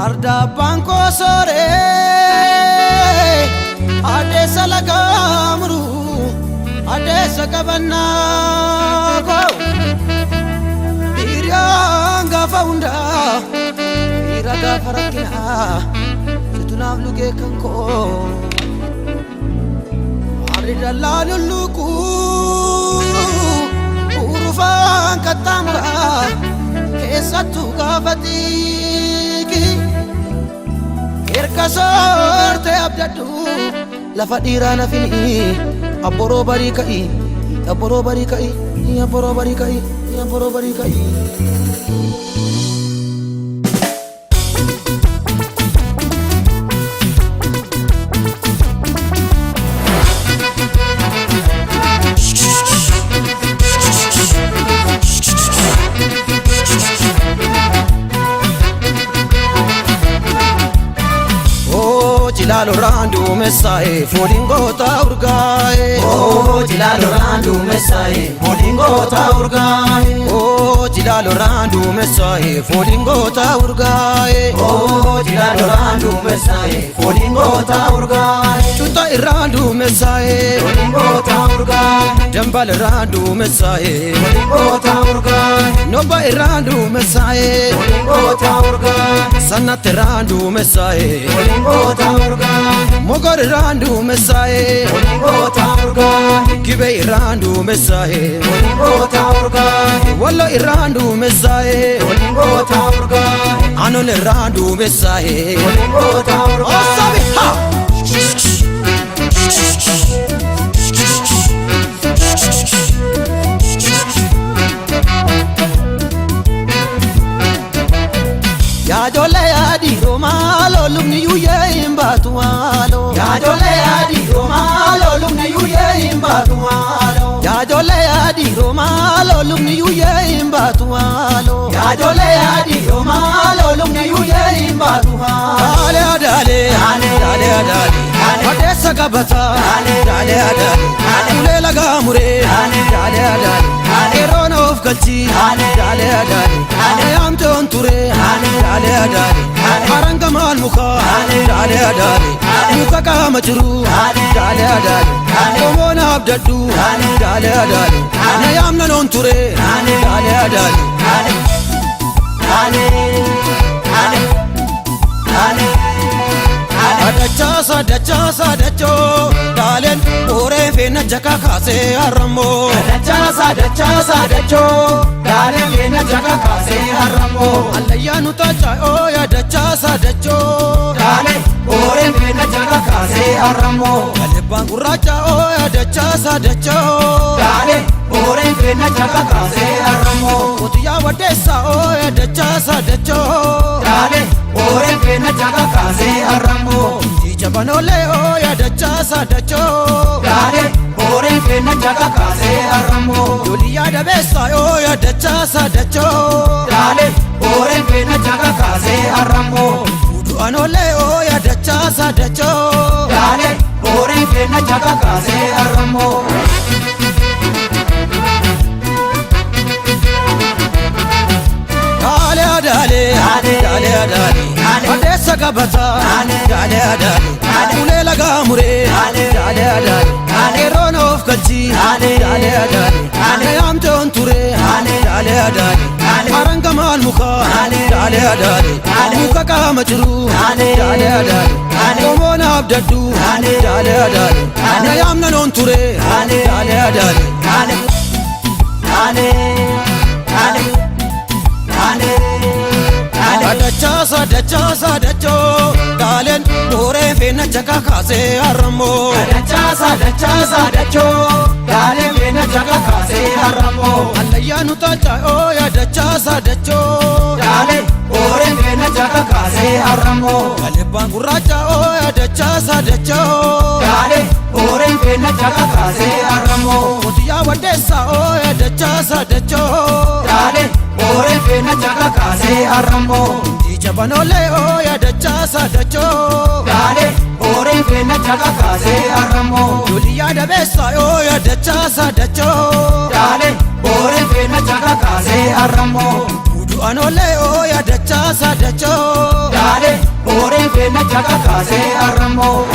Arda banko sore ade salagamru ade sakabana ko iranga faunda iraga farakina tunabluge kanko arida laluluku urufan katamra kesatu gafati Erkasarte abdadu la fadira na fini aboro barikai aboro barikai aboro barikai aboro barikai Jilalo randu mesae folingo ta urgae oh jilalo randu mesae folingo ta urgae oh jilalo randu mesae folingo ta urgae oh jilalo randu mesae folingo ta urgae chuta randu mesae folingo ta urgae jambal randu mesae folingo ta urgae noba randu mesae folingo ta urgae sanat randu mesae folingo ta Mogor randu mesae Olingo taurga Kibe randu mesae Olingo taurga Wallo randu mesae Olingo taurga Anole randu mesae Olingo taurga Oh sabi ha Ya jole adi romalo lumni yuye imbatualo Ya jole adi romalo lumni yuye imbatualo Ya jole adi romalo lumni yuye imbatualo Ya jole adi romalo lumni yuye imbatualo Dale dale dale dale Ade sagabata dale dale Ule laga mure dale dale Eron of kalchi dale dale Ayamte onture dale dale Aranga mal mukha dale dale Mukha ka majru dale dale Omona abdadu dale dale Ayamna onture dale dale Adachasa dacho dalen ore fena jaka khase aramo Adachasa dacho dalen fena jaka khase aramo Allayanu ta chayo ya adachasa dacho dalen ore fena jaka khase aramo Alban guracha o ya adachasa dacho dalen ore fena jaka khase aramo Otiya wadesa o ya adachasa dacho dalen ore fena jaka khase aramo Jabanole o ya dachasa dacho Dale ore fena jaka kase aramo Yuliya da besa o ya dachasa dacho Dale ore fena jaka kase aramo Udu anole o ya dachasa dacho Dale ore fena jaka kase aramo Dale Ade sagabata dale Ule laga mure dale Eron of kalchi dale Ayamte onture dale Aranga mal mukha dale Mukha ka majru dale Omona abdadu dale Ayamna onture dale Adachasa dacho dalen ore fena jaka khase aramo Adachasa dacho dalen fena jaka khase aramo Allayanu ta chayo ya adachasa dacho dalen ore fena jaka khase aramo Alban guracha o ya adachasa dacho dalen ore fena jaka khase aramo Otiya wadesa o ya adachasa dacho dalen ore fena jaka khase aramo Jabanole o ya dachasa dacho Dale ore fena jaka kase aramo Yuliya da besa o ya dachasa dacho Dale ore fena jaka kase aramo Udu du'anoollee ooya dachaasaa dachoo Daale booreen keenya jaka kaasee harrammoo